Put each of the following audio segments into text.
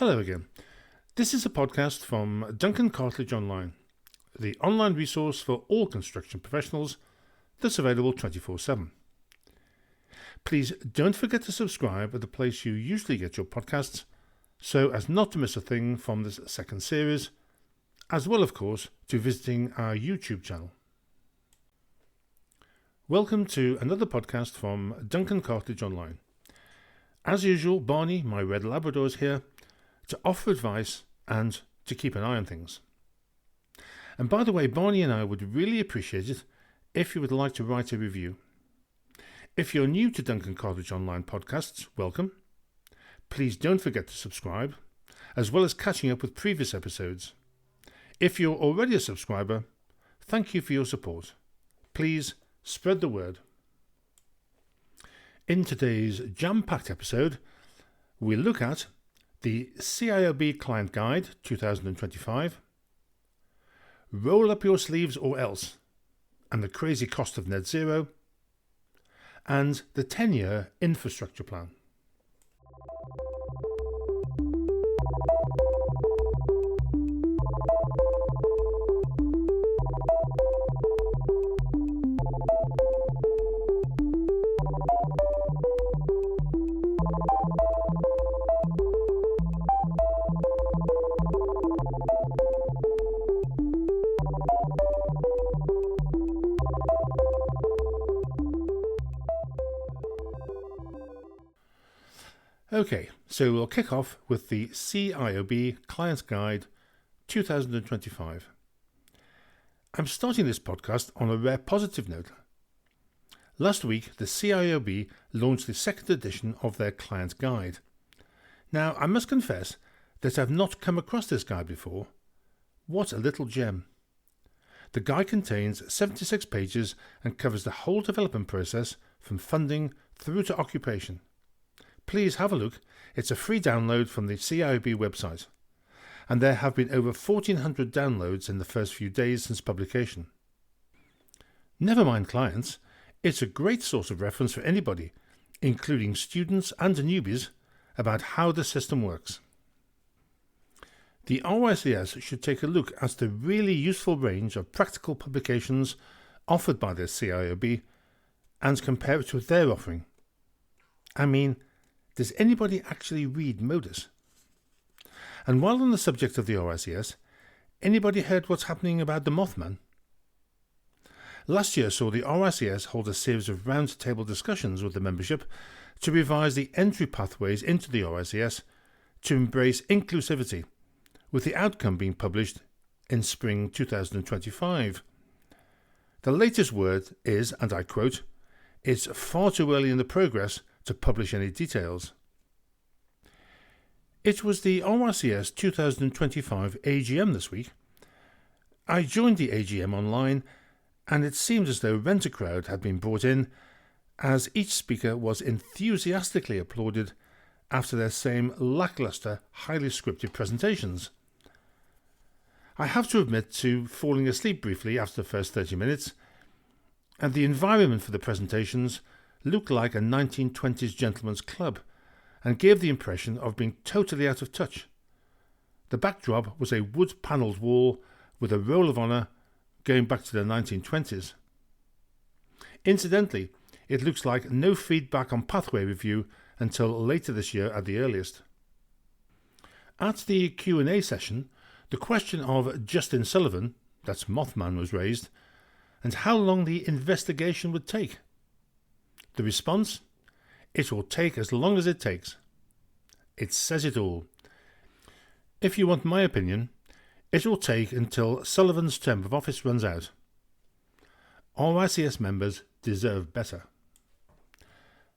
Hello again. This is a podcast from Duncan Cartlidge Online, the online resource for all construction professionals that's available 24/7. Please don't forget to subscribe at the place you usually get your podcasts so as not to miss a thing from this second series, as well, of course, to visiting our YouTube channel. Welcome to another podcast from Duncan Cartlidge Online. As usual, Barney, my red Labrador, is here to offer advice and to keep an eye on things. And by the way, Barney and I would really appreciate it if you would like to write a review. If you're new to Duncan Cartlidge Online podcasts, welcome. Please don't forget to subscribe, as well as catching up with previous episodes. If you're already a subscriber, thank you for your support. Please spread the word. In today's jam-packed episode, we'll look at the CIOB Client Guide 2025, Roll Up Your Sleeves or Else, and the Crazy Cost of Net Zero, and the 10-year Infrastructure Plan. Okay, so we'll kick off with the CIOB Client Guide 2025. I'm starting this podcast on a rare positive note. Last week, the CIOB launched the second edition of their Client Guide. Now, I must confess that I've not come across this guide before. What a little gem. The guide contains 76 pages and covers the whole development process from funding through to occupation. Please have a look. It's a free download from the CIOB website, and there have been over 1,400 downloads in the first few days since publication. Never mind clients, it's a great source of reference for anybody, including students and newbies, about how the system works. The RICS should take a look at the really useful range of practical publications offered by the CIOB and compare it with their offering. I mean, does anybody actually read Modus? And while on the subject of the RICS, anybody heard what's happening about the Mothman? Last year saw the RICS hold a series of roundtable discussions with the membership to revise the entry pathways into the RICS to embrace inclusivity, with the outcome being published in spring 2025. The latest word is, and I quote, "It's far too early in the progress to publish any details." It was the RICS 2025 AGM this week. I joined the AGM online, and it seemed as though Rent-A-Crowd had been brought in, as each speaker was enthusiastically applauded after their same lacklustre, highly scripted presentations. I have to admit to falling asleep briefly after the first 30 minutes, and the environment for the presentations looked like a 1920s gentleman's club and gave the impression of being totally out of touch. The backdrop was a wood-panelled wall with a roll of honour going back to the 1920s. Incidentally, it looks like no feedback on pathway review until later this year at the earliest. At the Q&A session, the question of Justin Sullivan, that's Mothman, was raised, and how long the investigation would take. The response? It will take as long as it takes. It says it all. If you want my opinion, it will take until Sullivan's term of office runs out. RICS members deserve better.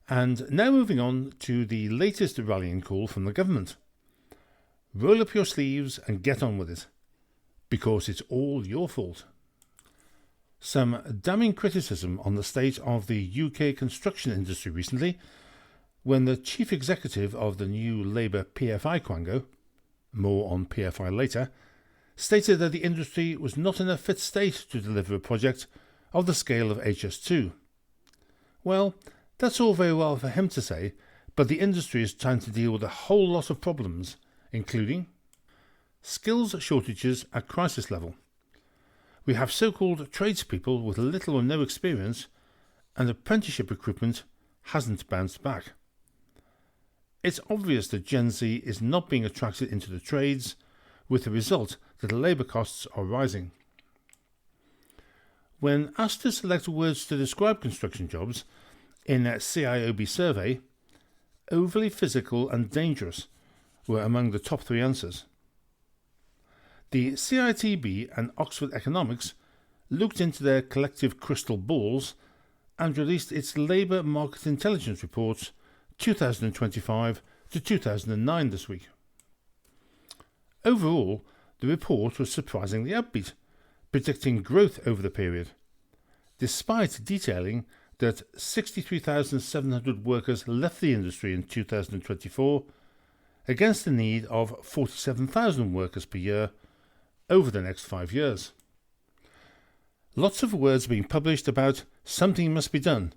And now moving on to the latest rallying call from the government. Roll up your sleeves and get on with it, because it's all your fault. Some damning criticism on the state of the UK construction industry recently, when the chief executive of the new Labour PFI Quango, more on PFI later, stated that the industry was not in a fit state to deliver a project of the scale of HS2. Well, that's all very well for him to say, but the industry is trying to deal with a whole lot of problems, including skills shortages at crisis level. We have so-called tradespeople with little or no experience, and apprenticeship recruitment hasn't bounced back. It's obvious that Gen Z is not being attracted into the trades, with the result that labour costs are rising. When asked to select words to describe construction jobs in a CIOB survey, overly physical and dangerous were among the top 3 answers. The CITB and Oxford Economics looked into their collective crystal balls and released its Labour Market Intelligence Report 2025 to 2009 this week. Overall, the report was surprisingly upbeat, predicting growth over the period, despite detailing that 63,700 workers left the industry in 2024 against the need of 47,000 workers per year over the next 5 years. Lots of words being published about something must be done,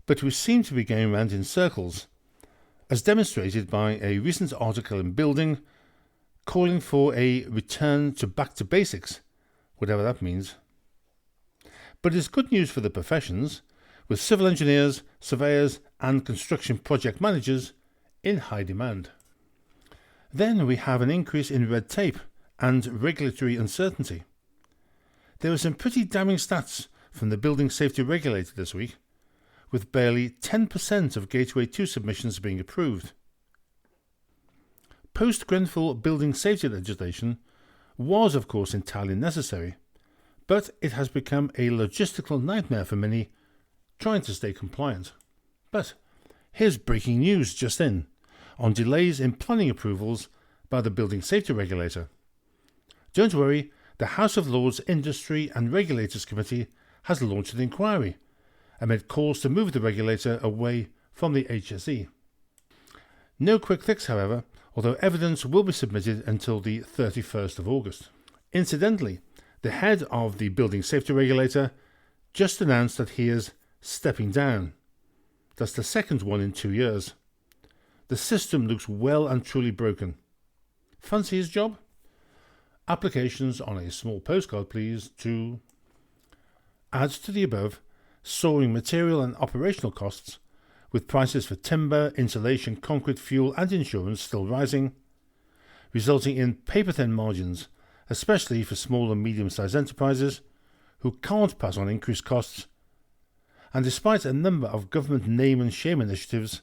but we seem to be going round in circles, as demonstrated by a recent article in Building calling for a return to back to basics, whatever that means. But it's good news for the professions, with civil engineers, surveyors and construction project managers in high demand. Then we have an increase in red tape and regulatory uncertainty. There are some pretty damning stats from the Building Safety Regulator this week, with barely 10% of Gateway 2 submissions being approved. Post-Grenfell building safety legislation was of course entirely necessary, but it has become a logistical nightmare for many trying to stay compliant. But here's breaking news just in on delays in planning approvals by the Building Safety Regulator. Don't worry, the House of Lords Industry and Regulators Committee has launched an inquiry amid calls to move the regulator away from the HSE. No quick fix, however, although evidence will be submitted until the 31st of August. Incidentally, the head of the Building Safety Regulator just announced that he is stepping down. That's the second one in 2 years. The system looks well and truly broken. Fancy his job? Applications on a small postcard, please, to add to the above soaring material and operational costs, with prices for timber, insulation, concrete, fuel and insurance still rising, resulting in paper-thin margins, especially for small and medium-sized enterprises who can't pass on increased costs. And despite a number of government name and shame initiatives,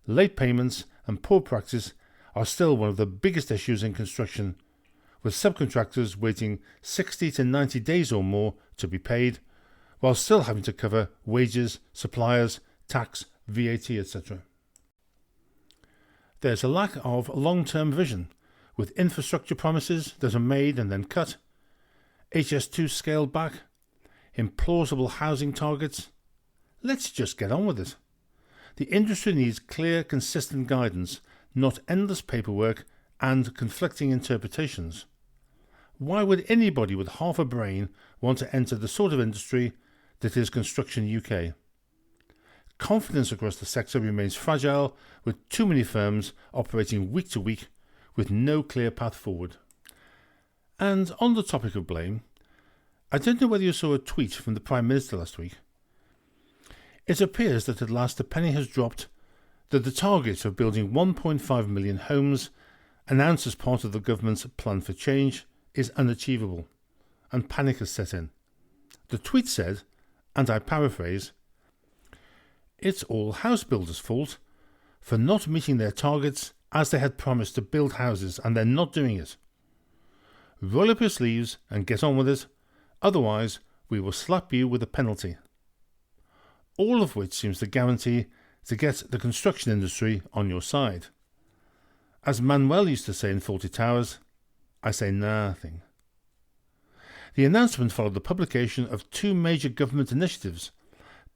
late payments and poor practice are still one of the biggest issues in construction, with subcontractors waiting 60 to 90 days or more to be paid, while still having to cover wages, suppliers, tax, VAT, etc. There's a lack of long-term vision, with infrastructure promises that are made and then cut, HS2 scaled back, implausible housing targets. Let's just get on with it. The industry needs clear, consistent guidance, not endless paperwork and conflicting interpretations. Why would anybody with half a brain want to enter the sort of industry that is Construction UK? Confidence across the sector remains fragile, with too many firms operating week to week with no clear path forward. And on the topic of blame, I don't know whether you saw a tweet from the Prime Minister last week. It appears that at last the penny has dropped that the target of building 1.5 million homes, announced as part of the government's plan for change, is unachievable, and panic has set in. The tweet said, and I paraphrase, "It's all house builders' fault for not meeting their targets as they had promised to build houses and they're not doing it. Roll up your sleeves and get on with it, otherwise we will slap you with a penalty." All of which seems to guarantee to get the construction industry on your side. As Manuel used to say in Fawlty Towers, I say nothing. The announcement followed the publication of 2 major government initiatives,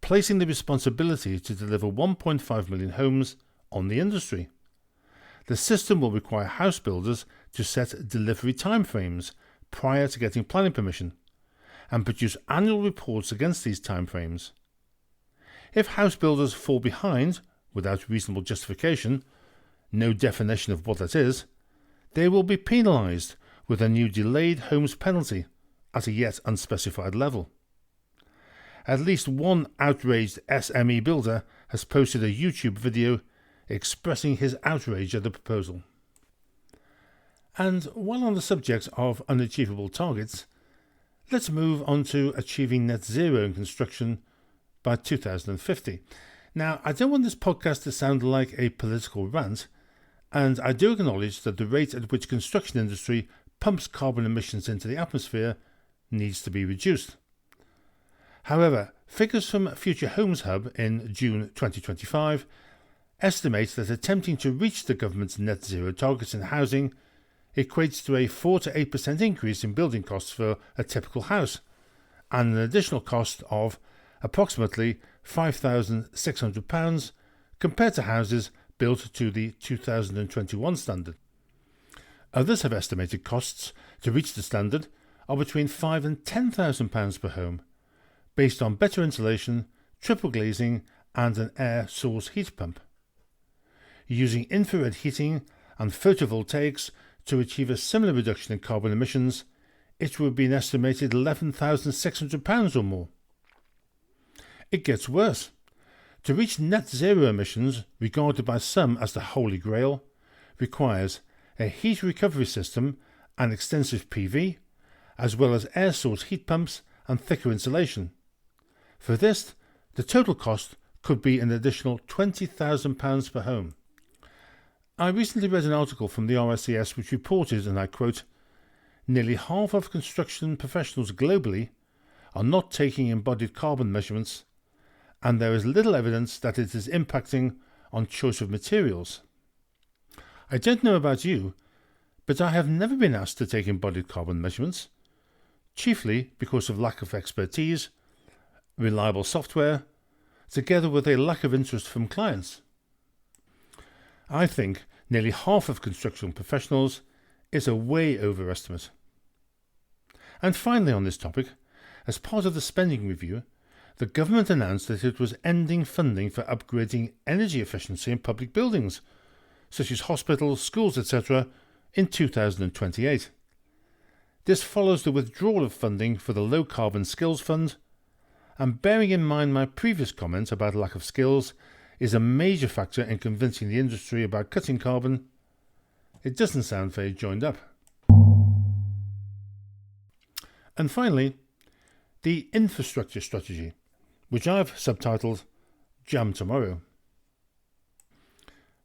placing the responsibility to deliver 1.5 million homes on the industry. The system will require house builders to set delivery timeframes prior to getting planning permission, and produce annual reports against these timeframes. If house builders fall behind without reasonable justification, no definition of what that is, they will be penalised with a new delayed homes penalty at a yet unspecified level. At least one outraged SME builder has posted a YouTube video expressing his outrage at the proposal. And while on the subject of unachievable targets, let's move on to achieving net zero in construction by 2050. Now, I don't want this podcast to sound like a political rant, and I do acknowledge that the rate at which the construction industry pumps carbon emissions into the atmosphere needs to be reduced. However, figures from Future Homes Hub in June 2025 estimate that attempting to reach the government's net zero targets in housing equates to a 4 to 8% increase in building costs for a typical house, and an additional cost of approximately £5,600 compared to houses built to the 2021 standard. Others have estimated costs to reach the standard are between £5,000 and £10,000 per home, based on better insulation, triple glazing and an air source heat pump. Using infrared heating and photovoltaics to achieve a similar reduction in carbon emissions, it would be an estimated £11,600 or more. It gets worse. To reach net zero emissions, regarded by some as the holy grail, requires a heat recovery system and extensive PV, as well as air source heat pumps and thicker insulation. For this, the total cost could be an additional £20,000 per home. I recently read an article from the RICS which reported, and I quote, "Nearly half of construction professionals globally are not taking embodied carbon measurements, and there is little evidence that it is impacting on choice of materials." I don't know about you, but I have never been asked to take embodied carbon measurements, chiefly because of lack of expertise, reliable software, together with a lack of interest from clients. I think nearly half of construction professionals is a way overestimate. And finally on this topic, as part of the spending review, the government announced that it was ending funding for upgrading energy efficiency in public buildings, such as hospitals, schools, etc., in 2028. This follows the withdrawal of funding for the Low Carbon Skills Fund, and bearing in mind my previous comment about lack of skills is a major factor in convincing the industry about cutting carbon, it doesn't sound very joined up. And finally, the infrastructure strategy, which I've subtitled Jam Tomorrow.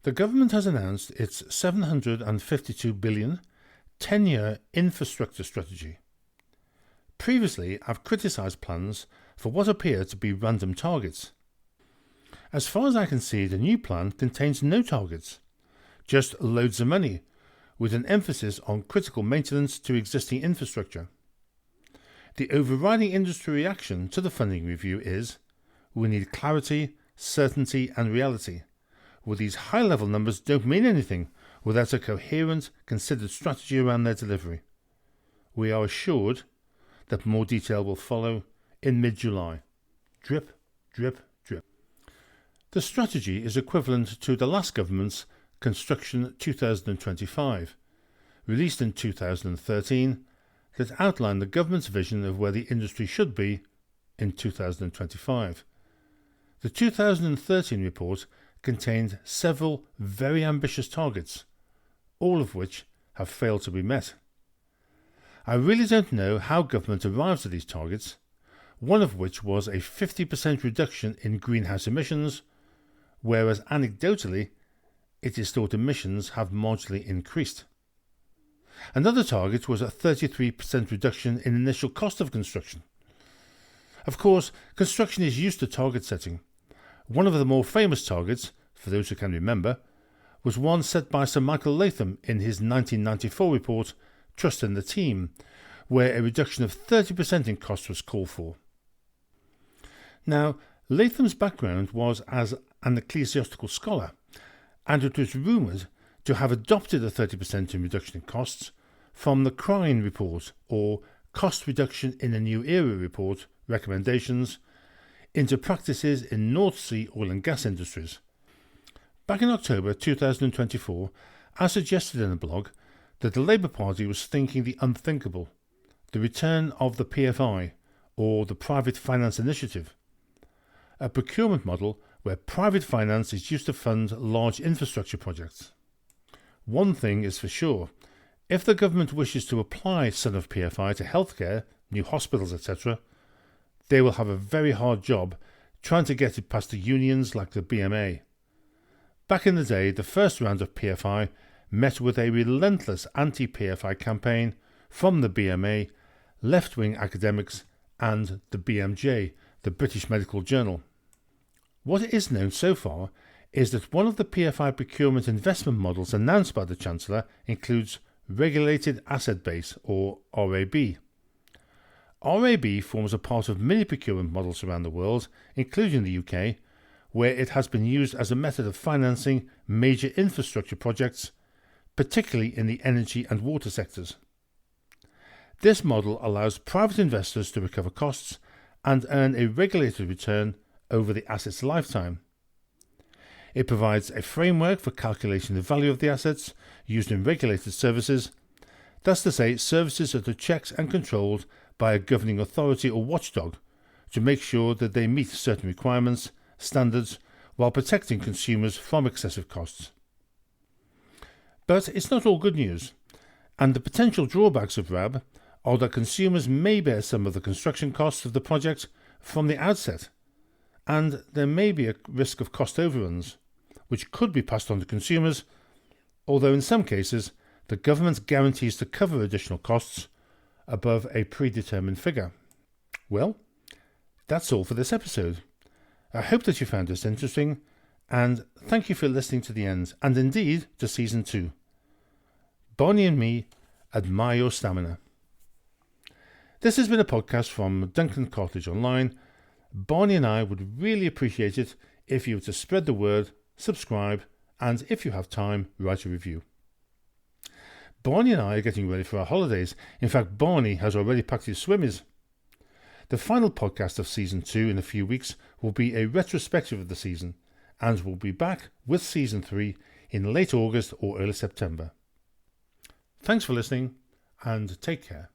The government has announced its £752 billion 10-year infrastructure strategy. Previously, I've criticised plans for what appear to be random targets. As far as I can see, the new plan contains no targets, just loads of money, with an emphasis on critical maintenance to existing infrastructure. The overriding industry reaction to the funding review is, we need clarity, certainty and reality. Well, these high-level numbers don't mean anything without a coherent, considered strategy around their delivery. We are assured that more detail will follow in mid-July. Drip, drip, drip. The strategy is equivalent to the last government's Construction 2025, released in 2013, that outlined the government's vision of where the industry should be in 2025. The 2013 report contained several very ambitious targets, all of which have failed to be met. I really don't know how government arrives at these targets, one of which was a 50% reduction in greenhouse emissions, whereas anecdotally it is thought emissions have marginally increased. Another target was a 33% reduction in initial cost of construction. Of course, construction is used to target setting. One of the more famous targets, for those who can remember, was one set by Sir Michael Latham in his 1994 report, Trust in the Team, where a reduction of 30% in cost was called for. Now, Latham's background was as an ecclesiastical scholar, and it was rumoured to have adopted a 30% in reduction in costs from the Crine Report, or Cost Reduction in a New Era Report, recommendations into practices in North Sea oil and gas industries. Back in October 2024, as suggested in a blog, that the Labour Party was thinking the unthinkable, the return of the PFI, or the Private Finance Initiative, a procurement model where private finance is used to fund large infrastructure projects. One thing is for sure, if the government wishes to apply son of PFI to healthcare, new hospitals, etc., they will have a very hard job trying to get it past the unions like the BMA. Back in the day, the first round of PFI met with a relentless anti-PFI campaign from the BMA, left-wing academics and the BMJ, the British Medical Journal. What is known so far is that one of the PFI procurement investment models announced by the Chancellor includes Regulated Asset Base, or RAB. RAB forms a part of many procurement models around the world, including the UK, where it has been used as a method of financing major infrastructure projects, particularly in the energy and water sectors. This model allows private investors to recover costs and earn a regulated return over the asset's lifetime. It provides a framework for calculating the value of the assets used in regulated services, that's to say services that are checked and controlled by a governing authority or watchdog to make sure that they meet certain requirements, standards, while protecting consumers from excessive costs. But it's not all good news, and the potential drawbacks of RAB are that consumers may bear some of the construction costs of the project from the outset, and there may be a risk of cost overruns, which could be passed on to consumers, although in some cases the government guarantees to cover additional costs above a predetermined figure. Well, that's all for this episode. I hope that you found this interesting, and thank you for listening to the end, and indeed to Season 2. Barney and me admire your stamina. This has been a podcast from Duncan Cartlidge Online. Barney and I would really appreciate it if you were to spread the word, subscribe, and if you have time, write a review. Barney and I are getting ready for our holidays. In fact, Barney has already packed his swimmies. The final podcast of Season 2 in a few weeks will be a retrospective of the season, and we'll be back with Season 3 in late August or early September. Thanks for listening, and take care.